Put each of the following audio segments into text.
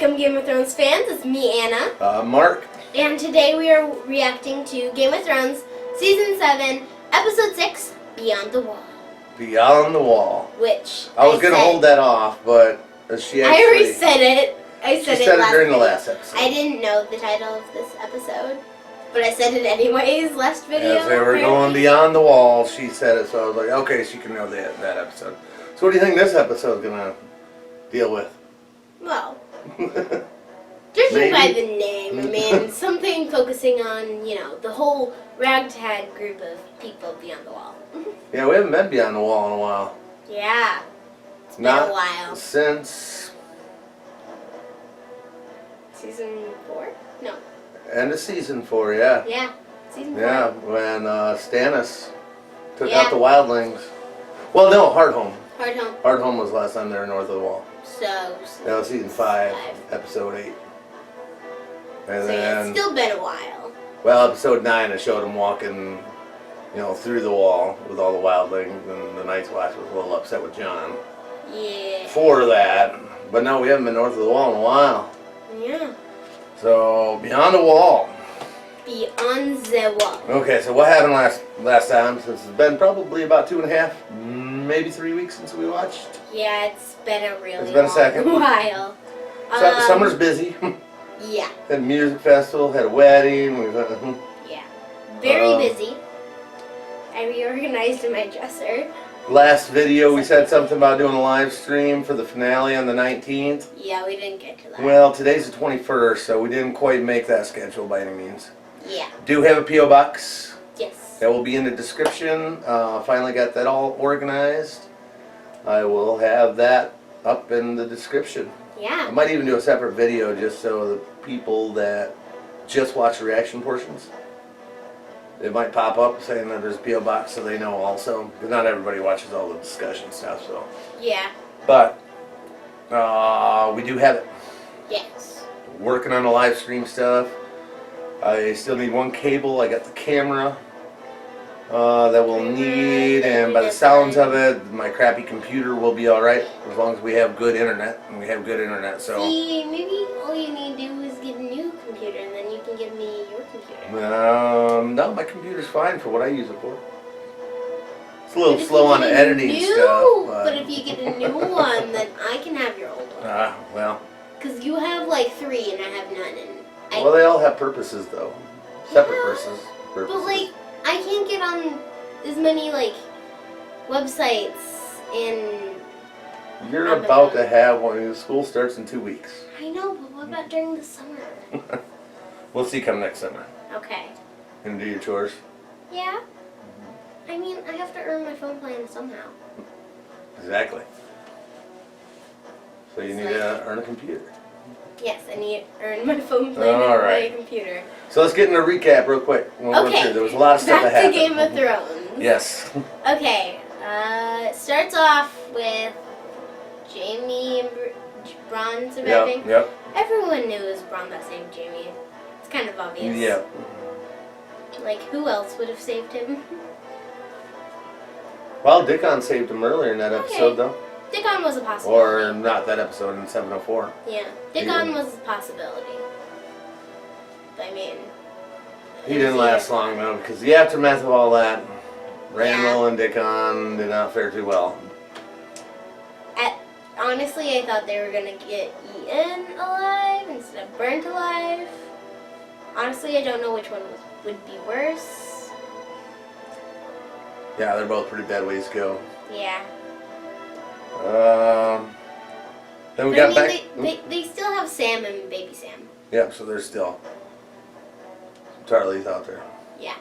Welcome, Game of Thrones fans. It's me, Anna. Mark. And today we are reacting to Game of Thrones Season 7, Episode 6, Beyond the Wall. Beyond the Wall. Which I was going to hold that off, but she actually... I already said it. I said it during the last episode. I didn't know the title of this episode, but I said it anyways last video. As they were going beyond the wall, she said it, so I was like, okay, she can know that episode. So what do you think this episode is going to deal with? Well, judging by the name, I mean, something focusing on, you know, the whole ragtag group of people beyond the wall. Yeah, we haven't been beyond the wall in a while. Yeah, it's been Not a while. Since... Season 4? No. End of Season 4, yeah. Yeah, Season 4. Yeah, when Stannis took out the wildlings. Well, no, Hardhome. Hardhome. Hardhome was last time they were north of the wall. So that was Season 5, Episode 8. And so then, it's still been a while. Well, Episode 9, it showed him walking, you know, through the wall with all the wildlings, and the Night's Watch was a little upset with Jon. Yeah. For that. But no, we haven't been north of the wall in a while. Yeah. So, Beyond the Wall. Beyond the Wall. Okay, so what happened last time? Since it's been probably about 2.5, maybe 3 weeks since we watched. Yeah, it's been a really It's been a second. while. Summer's busy. Yeah. Had a music festival, had a wedding. Yeah. Very busy. I reorganized my dresser. Last video we said something about doing a live stream for the finale on the 19th. Yeah, we didn't get to that. Well, today's the 21st, so we didn't quite make that schedule by any means. Yeah. Do have a P.O. Box. Yes. That will be in the description. Finally got that all organized. I will have that up in the description. Yeah. I might even do a separate video just so the people that just watch the reaction portions, it might pop up saying that there's a P.O. Box so they know also. Because not everybody watches all the discussion stuff, so. Yeah. But, we do have it. Yes. Working on the live stream stuff. I still need one cable. I got the camera that we'll need, and by the sounds of it, my crappy computer will be alright as long as we have good internet, and we have good internet, so. See, maybe all you need to do is get a new computer, and then you can give me your computer. No, my computer's fine for what I use it for. It's a little slow on the editing stuff. But if you get a new one, then I can have your old one. Well. Because you have like 3 and I have none. And well, they all have purposes though. Separate purposes. But like, I can't get on as many like websites and... You're about to have one. School starts in 2 weeks. I know, but what about during the summer? We'll see come next summer. Okay. Gonna do your chores? Yeah. I mean, I have to earn my phone plan somehow. Exactly. So you need to earn a computer. Yes, I need to earn my phone plan and my computer. So let's get into a recap real quick. Okay. There was a lot of stuff that happened. Back to Game of Thrones. Yes. Okay. It starts off with Jaime and Bronn surviving. Yep. Everyone knew it was Bronn that saved Jaime. It's kind of obvious. Yep. Like, who else would have saved him? Well, Dickon saved him earlier in that episode, though. Dickon was a possibility. Or not that episode in 704. Yeah, Dickon was a possibility. I mean... He didn't last long, though, because the aftermath of all that, Randall and Dickon did not fare too well. Honestly, I thought they were going to get eaten alive instead of burnt alive. Honestly, I don't know which one would be worse. Yeah, they're both pretty bad ways to go. Yeah. Then we got back. They still have Sam and Baby Sam. Yeah, so there's still some Tarleys out there. Yeah.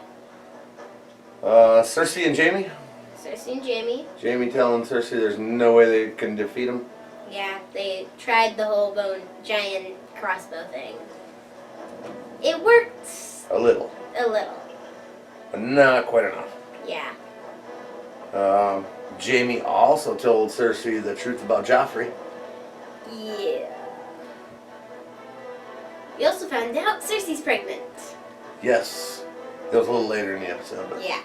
Cersei and Jaime. Cersei and Jaime. Jaime telling Cersei there's no way they can defeat him. Yeah, they tried the whole giant crossbow thing. It worked. A little. A little. But not quite enough. Yeah. Jaime also told Cersei the truth about Joffrey. Yeah. We also found out Cersei's pregnant. Yes. That was a little later in the episode. But, yeah.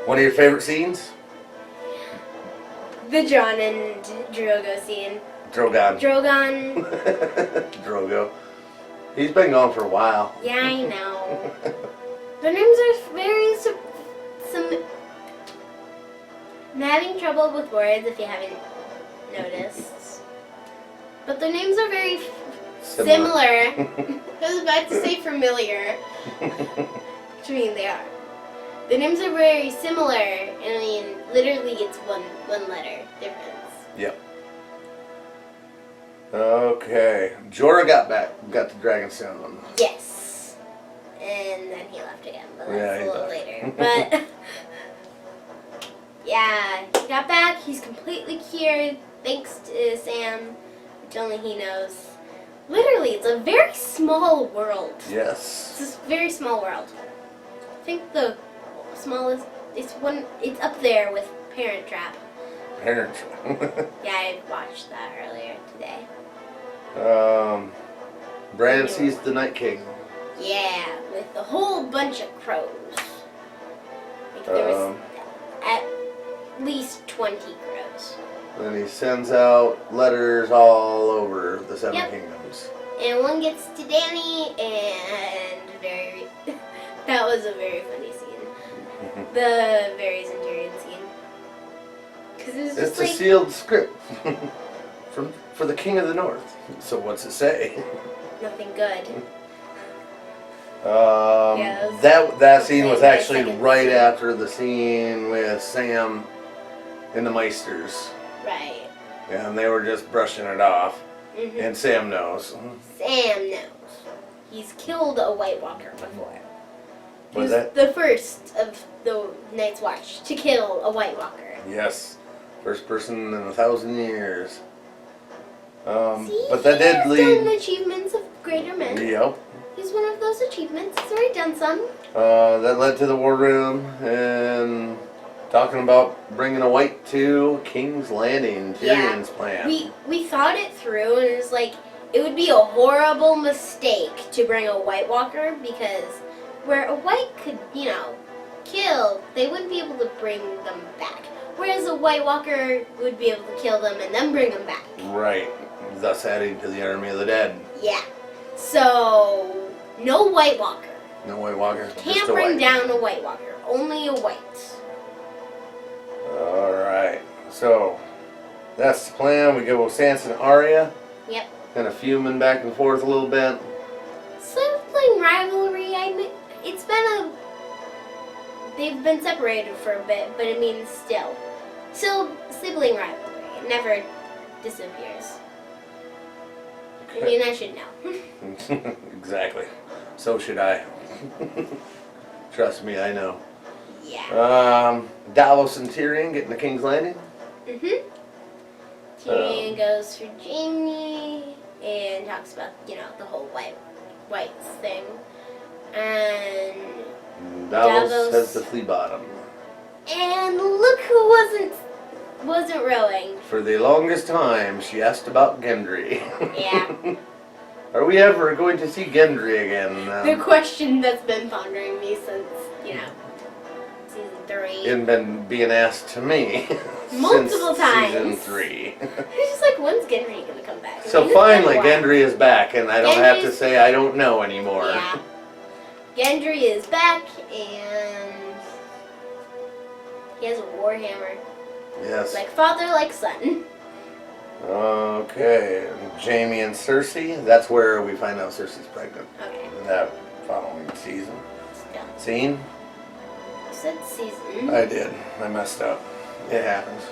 One of your favorite scenes? The John and Drogo scene. Drogon. Drogon. Drogo. He's been gone for a while. Yeah, I know. Their names are very I'm having trouble with words if you haven't noticed. But their names are very similar. I was about to say familiar. Which I mean they are. The names are very similar, and I mean literally it's one letter difference. Yep. Okay. Jorah got to Dragonstone. Yes. And then he left again, but that's Yeah, a little later. But yeah, he got back. He's completely cured thanks to Sam, which only he knows. Literally, it's a very small world. Yes. It's a very small world. I think the smallest, it's up there with Parent Trap. Parent. Yeah, I watched that earlier today. Bran sees the Night King. Yeah, with a whole bunch of crows. Like there was at least 20 crows. Then he sends out letters all over the Seven Kingdoms. And one gets to Danny, and that was a very funny scene. The very Centurion scene. Because it was just It's a sealed script for the King of the North. So what's it say? Nothing good. That scene was actually second right scene. after the scene with Sam and the Meisters. Right. And they were just brushing it off. Mm-hmm. And Sam knows. Sam knows. He's killed a White Walker before. He Was was that? the first of the Night's Watch to kill a White Walker. Yes. First person in 1,000 years. See, but that did he's lead. done achievements of greater men. Yep. He's one of those achievements. He's already done some. That led to the war room and talking about bringing a white to King's Landing, Tyrion's plan. We thought it through, and it was like it would be a horrible mistake to bring a White Walker because where a white could, kill, they wouldn't be able to bring them back. Whereas a White Walker would be able to kill them and then bring them back. Right. Thus adding to the army of the dead. Yeah. So, no White Walker. No White Walker. Can't just a bring white. down a White Walker. Only a white. Alright. So, that's the plan. We go with Sansa and Arya. Yep. Kind of fuming back and forth a little bit. Sibling rivalry, it's been they've been separated for a bit, but I mean still sibling rivalry. It never disappears. I mean, I should know. Exactly. So should I. Trust me, I know. Yeah. Davos and Tyrion getting to King's Landing. Tyrion goes for Jaime and talks about, the whole whites thing. And Davos has the flea bottom. And look who wasn't rowing. For the longest time, she asked about Gendry. Yeah. Are we ever going to see Gendry again? The question that's been pondering me since, season 3. It's been being asked to me. Multiple since times. Season 3. It's just like, when's Gendry gonna come back? So It's finally, been a while. Gendry is back, and I don't have to Gendry's- say I don't know anymore. Yeah. Gendry is back, and he has a warhammer. Yes. Like father, like son. Okay. Jaime and Cersei. That's where we find out Cersei's pregnant. Okay. In that following season. Still. Scene? I said season. I did. I messed up. It happens.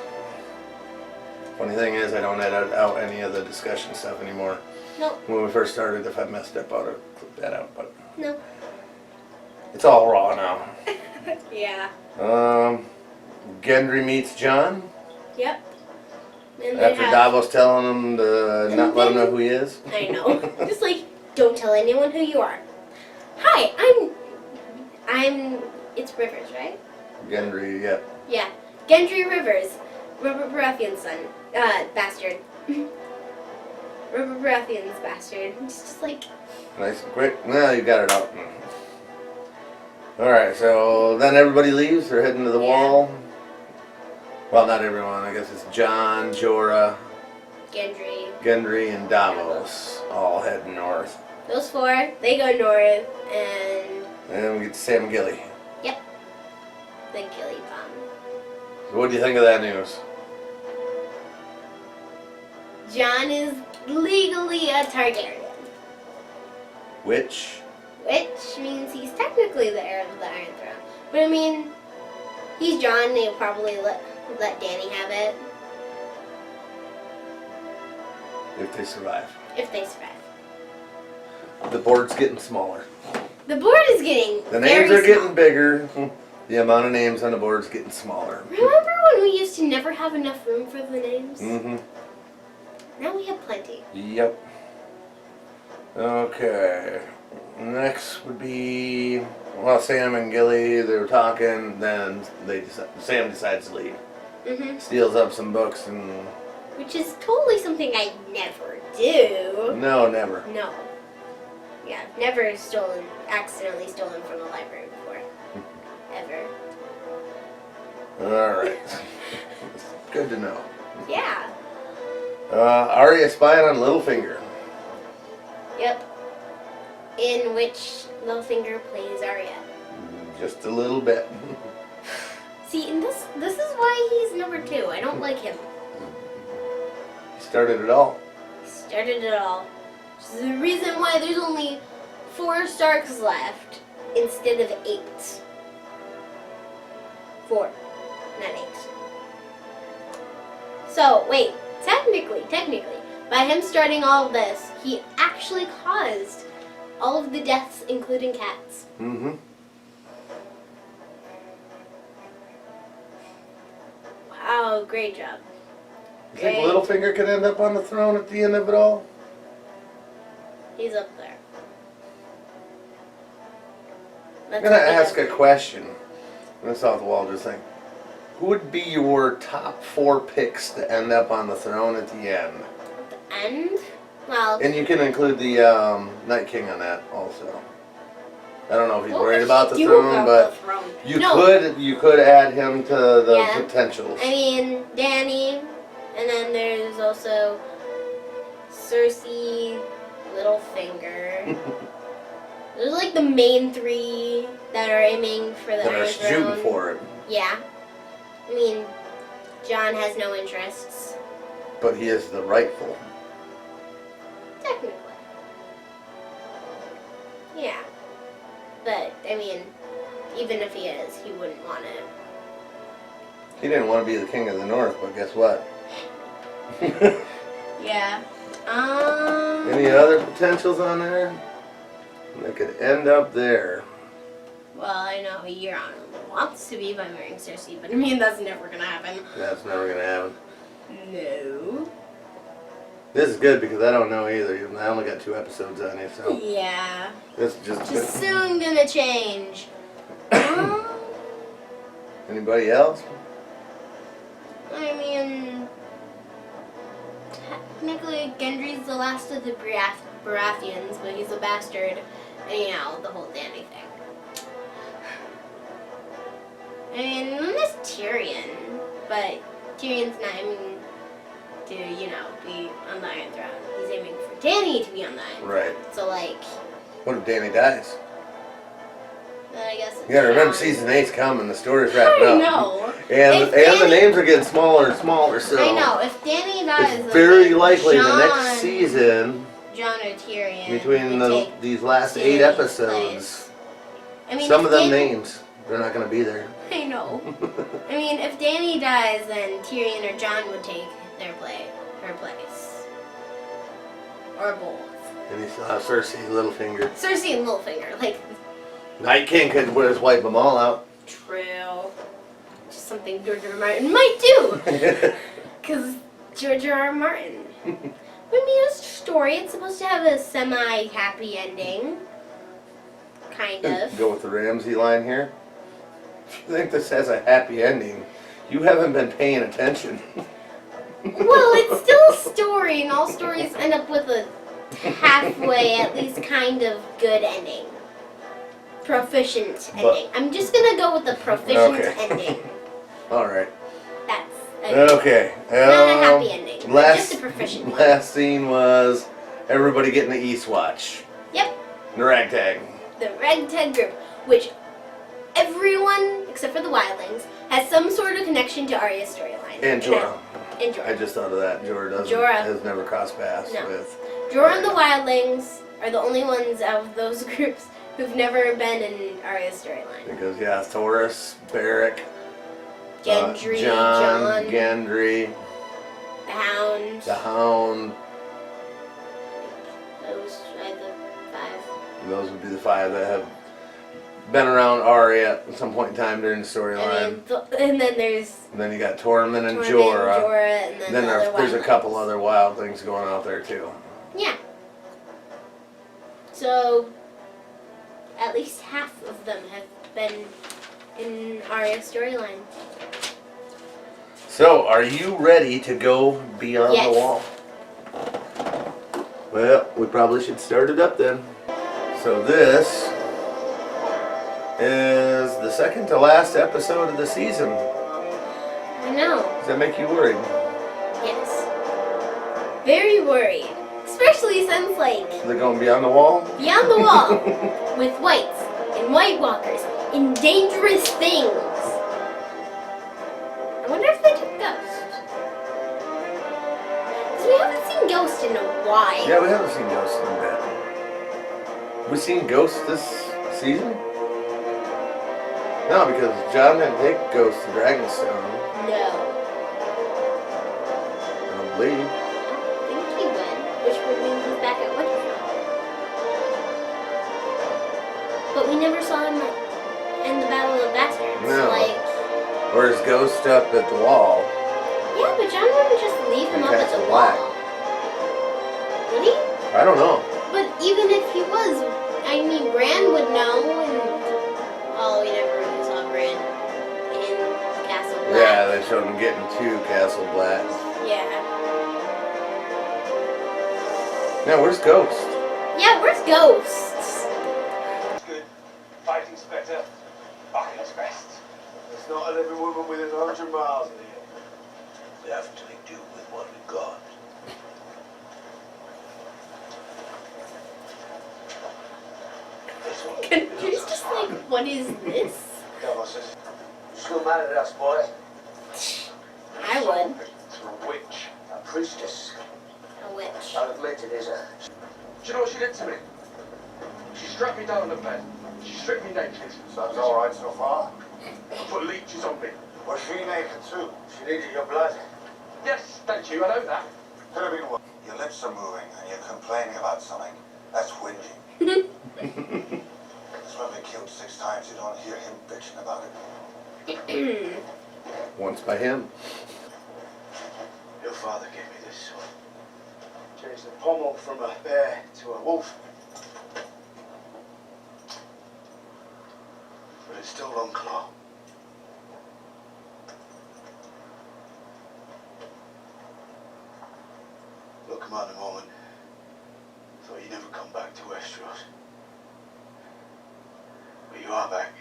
Funny thing is, I don't edit out any of the discussion stuff anymore. Nope. When we first started, if I messed up, I would have clipped that out, but No. it's all raw now. Yeah. Gendry meets Jon Yep. And they after have- Davos telling him to not let him know who he is. I know. Just like, don't tell anyone who you are. Hi, it's Rivers, right? Gendry, yeah. Yeah. Gendry Rivers. Robert Baratheon's son. Bastard. Robert Baratheon's bastard. It's just like, Nice and quick. Well, you got it out. Alright, so then everybody leaves. They're heading to the Yeah. wall. Well, not everyone. I guess it's John, Jorah, Gendry. and Davos all heading north. Those 4, they go north, and And we get to Sam Gilly. yep, the Gilly bomb. So what do you think of that news? Jon is legally a Targaryen, Which? which means he's technically the heir of the Iron Throne. But I mean, he's Jon. They'll probably let Dany have it If they survive. if they survive. The board's getting smaller. The board is getting The very names are small. getting bigger. The amount of names on the board's getting smaller. Remember when we used to never have enough room for the names? Mm-hmm. Now we have plenty. Yep. Okay. Next would be, well, Sam and Gilly, they were talking, then Sam decides to leave. Mm-hmm. Steals up some books and... Which is totally something I never do. No, never. No. Yeah, I've never accidentally stolen from a library before. Ever. Alright. Good to know. Yeah. Arya spying on Littlefinger. Yep. In which Littlefinger plays Arya. Just a little bit. See, and this is why he's number 2. I don't like him. He started it all. He started it all. Which is the reason why there's only 4 Starks left instead of 8. 4, not 8. So, wait. Technically, by him starting all of this, he actually caused all of the deaths, including cats. Mm-hmm. Wow, great job. You think Littlefinger could end up on the throne at the end of it all? He's up there. I'm gonna ask a question. This off the wall just thing. Who would be your top 4 picks to end up on the throne at the end? At the end? Well, And you can include the Night King on that also. I don't know if he's what worried would about the he do throne, about but the throne? you No. could add him to the Yeah. potentials. I mean, Dany, and then there's also Cersei, Littlefinger. There's like the main 3 that are aiming for the that are Iron shooting Throne. for it. Yeah. I mean, Jon has no interests. But he is the rightful. Technically. Yeah. But, I mean, even if he is, he wouldn't want it. He didn't want to be the king of the north, but guess what? Yeah. Any other potentials on there? That could end up there. Well, I know Euron wants to be by marrying Cersei, but I mean, that's never gonna happen. That's never gonna happen. No. This is good because I don't know either. I only got 2 episodes on it, so Yeah. this is just Just soon gonna change. Anybody else? I mean, technically, Gendry's the last of the Baratheons, but he's a bastard, and you know, the whole Dany thing. I mean, there's Tyrion, but Tyrion's not aiming to, you know, be on the Iron Throne. He's aiming for Dany to be on the Iron Throne. Right. So, like, What if Dany dies? then I guess it's You gotta remember Jon. season 8's coming, the story's wrapping I up. know. And If the Dany- names are getting smaller and smaller, so I know. If Dany dies, it's then very like likely the Jon, next season, Jon or Tyrion between would take these last 8 Dany's episodes, place. I mean, some if of them Dany- names, they're not gonna be there. I know. I mean, if Dany dies, then Tyrion or Jon would take her place. Or both. And you still have Cersei, Littlefinger. Cersei and Littlefinger, like, Night King could just wipe them all out. true. Just something George R. R. Martin might do. Because George R. R. Martin. I mean, it's a story. It's supposed to have a semi-happy ending. Kind of. Go with the Ramsey line here. If you think this has a happy ending, you haven't been paying attention. Well, it's still a story, and all stories end up with a halfway, at least kind of good ending. Proficient ending. I'm just gonna go with the proficient Okay. ending. Alright. That's Okay. Not a happy ending. Just a proficient one. Last scene was everybody getting the Eastwatch. Yep. The ragtag. The ragtag group, which everyone except for the wildlings has some sort of connection to Arya's storyline. And Jorah. And Jorah. I just thought of that. Jorah has never crossed paths with. Jorah and the wildlings are the only ones out of those groups who've never been in Arya's storyline. Because Thoros, Beric, Gendry, Jon, Gendry, the Hound. Those are the 5. Those would be the 5 that have been around Arya at some point in time during the storyline. And then there's. And then you got Tormund and Jorah. And then there's a couple other wild things going out there too. Yeah. So, at least half of them have been in Arya's storyline. So, are you ready to go beyond the wall? Well, we probably should start it up then. So this is the second to last episode of the season. I know. Does that make you worried? Yes. Very worried. Especially since, they're going beyond the wall? Beyond the wall. With whites and white walkers and dangerous things. I wonder if they took Ghost. Because we haven't seen Ghost in a while. Yeah, we haven't seen Ghost in a bit. We seen Ghost this season? No, because Jon didn't take Ghost to Dragonstone. No. I don't believe. I think he would, which would mean he's back at Winterfell. But we never saw him in the Battle of Bastards. No. Or is Ghost up at the wall? Yeah, but Jon wouldn't just leave him up at the wall. Would he? I don't know. But even if he was, I mean, Bran would know, and we never really saw Bran in Castle Black. Yeah, they showed him getting to Castle Black. Yeah. Now, where's Ghost? Yeah, where's Ghost? It's good. Fighting's better. Fighting's best. There's not a living woman within 100 miles of here. We have to make do with what we've got. He's just what is this? You still mad at us, boy? I would. It's a witch. A priestess. A witch. I'll admit it is her. Do you know what she did to me? She strapped me down on the bed. She stripped me naked. Sounds alright so far. She put leeches on me. Was she naked too? She needed your blood. Yes, thank you, I know that. Could have been what? Your lips are moving and you're complaining about something. That's whinging. That's why we killed 6 times. You don't hear him bitching about it. Once by him. Your father gave me this sword. Changed the pommel from a bear to a wolf. But it's still Long Claw. Look, come on a moment. Thought you'd never come back to Westeros. But you are back.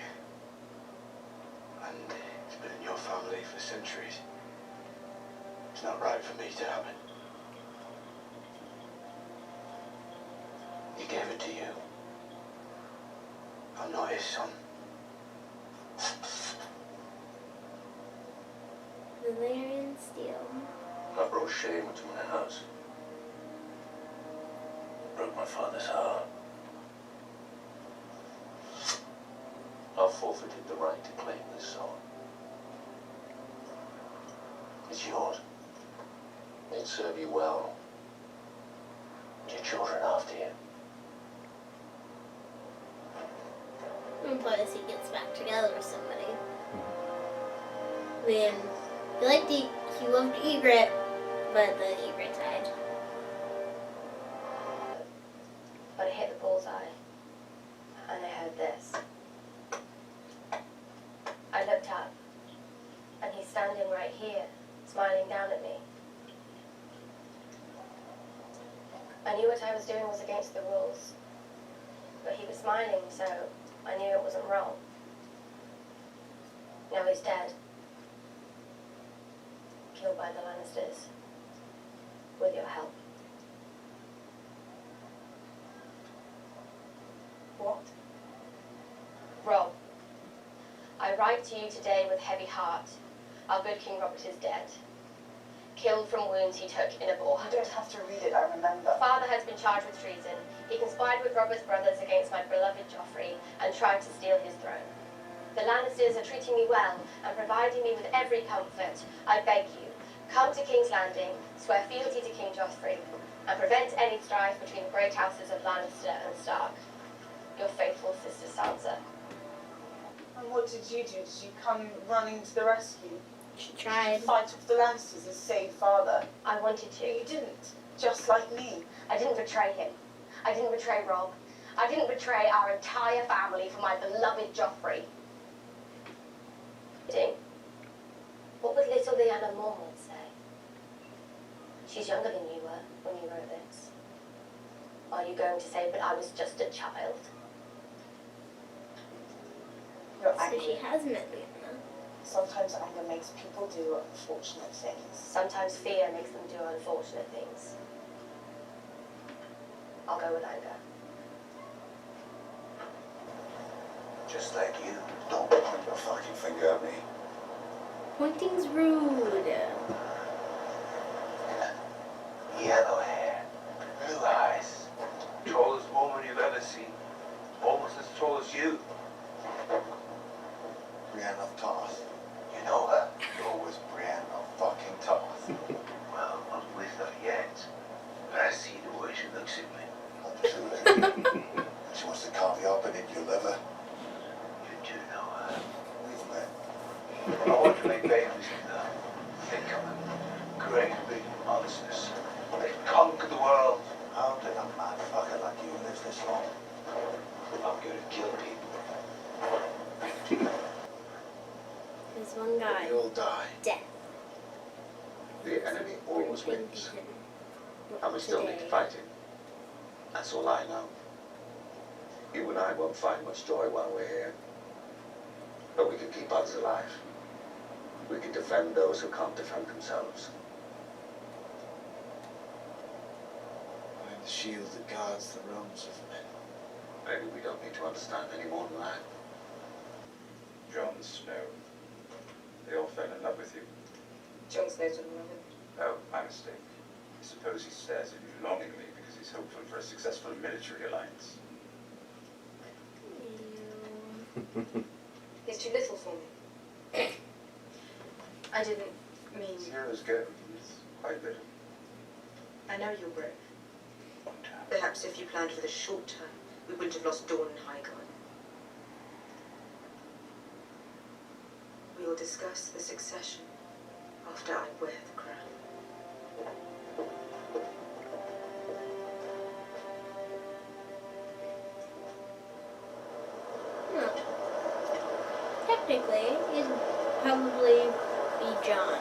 And it's been in your family for centuries. It's not right for me to have it. He gave it to you. I'm not his son. Valyrian steel. I brought shame into my house. Broke my father's heart. I've forfeited the right to claim this sword. It's yours. It'd serve you well. And your children after you. Unless he gets back together with somebody. Then he loved Ygritte, but then Ygritte died. But I hit the bullseye, and I heard this. I looked up, and he's standing right here, smiling down at me. I knew what I was doing was against the rules, but he was smiling, so I knew it wasn't wrong. Now he's dead. killed by the Lannisters. With your help. What? Rob, I write to you today with heavy heart. Our good King Robert is dead. Killed from wounds he took in a boar You hunt. don't have to read it, I remember. Father has been charged with treason. He conspired with Robert's brothers against my beloved Joffrey and tried to steal his throne. The Lannisters are treating me well and providing me with every comfort. I beg you, come to King's Landing, swear fealty to King Joffrey, and prevent any strife between the great houses of Lannister and Stark. Your faithful sister Sansa. And what did you do? Did you come running to the rescue? She Did tried. you fight off the Lannisters and save Father? I wanted to. You didn't. Just like me. I didn't betray him. I didn't betray Rob. I didn't betray our entire family for my beloved Joffrey. What would little Lyanna Mormont say? She's younger than you were when you wrote this. Are you going to say, but I was just a child? You're So angry. she has met Lyanna. Sometimes anger makes people do unfortunate things. Sometimes fear makes them do unfortunate things. I'll go with anger. Just like you. Don't point your fucking finger at me. Pointing's rude. Yellow hair, blue eyes, tallest woman you've ever seen, almost as tall as you. Brienne of Tarth. You know her? You're with Brienne of fucking Tarth. Well, not with her yet, but I see the way she looks at me. Absolutely. She wants to carve you up and eat your liver. You do know her. We've met. I want to make babies with her. Think of them. Great big monsters. They conquer the world. How did a mad fucker like you live this long? I'm going to kill people. There's one guy. You'll die. Death. The enemy always wins. And we still need to Today. fight him. That's all I know. You and I won't find much joy while we're here. But we can keep others alive. We can defend those who can't defend themselves. I'm the shield that guards the realms of men. Maybe we don't need to understand any more than that. Jon Snow. They all fell in love with you. Jon Snow's a woman. Oh, my mistake. I suppose he stares at you longingly because he's hopeful for a successful military alliance. Ew. He's too little for me. I didn't mean... Heroes go. He's quite little. I know you're brave. One time. Perhaps if you planned for the short term, we wouldn't have lost Dawn and Highgarden. We will discuss the succession after I wear the crown. No. Technically, it'd probably be John.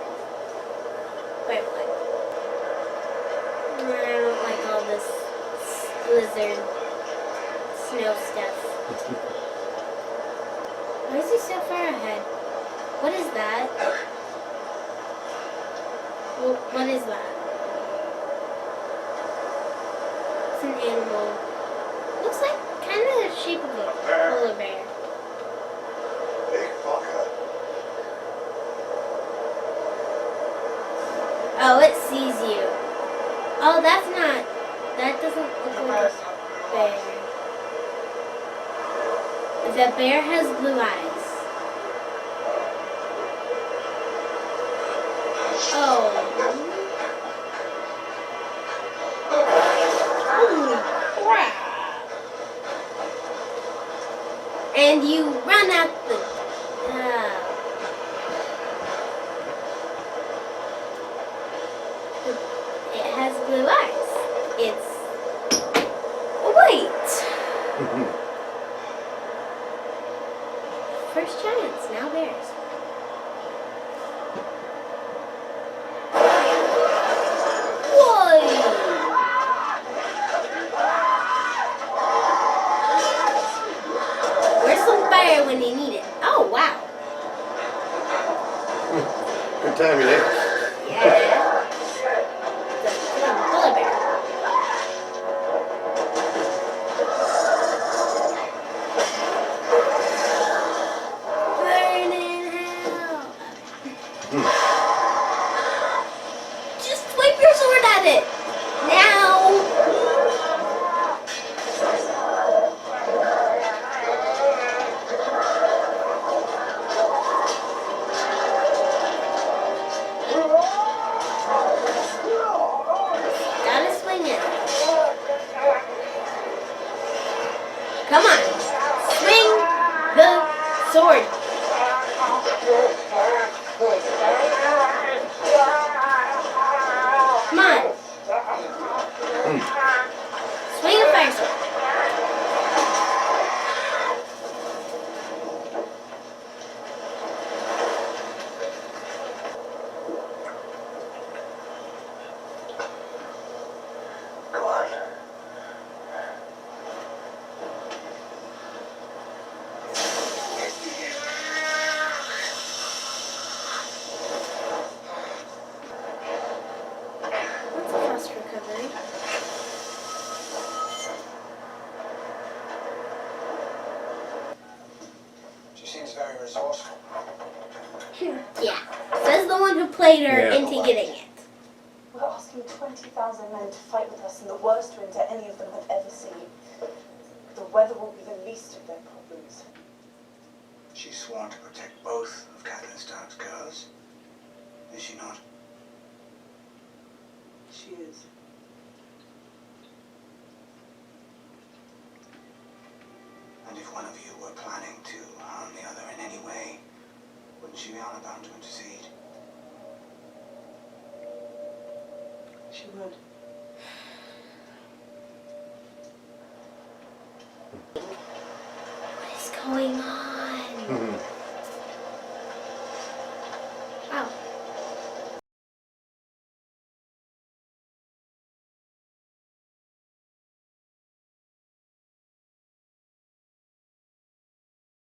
Wait, what? I don't like all this blizzard snow stuff. Why is he so far ahead? What is that? Well, what is that? It's an animal. Looks like kind of the shape of a polar bear. Big fucker. Oh, it sees you. Oh, that's not. That doesn't look like a bear. The bear has blue eyes. Oh. Holy crap. And you run out the... it has blue eyes. It's... Wait! First giants, now bears. Where's some fire when you need it? Oh, wow. Good timing, eh? Yeah. Swing the sword. Come on. Swing a fire sword. Come on. That's a fast recovery. She seems very resourceful. Yeah. Says the one who played her Yeah. into getting it. We're asking 20,000 men to fight with us in the worst winter any of them have ever seen. The weather will be the least of their problems. She's sworn to protect both of Catelyn Stark's girls. Is she not? She is. And if one of you were planning to harm the other in any way, wouldn't she be honor bound to intercede? She would. What is going on?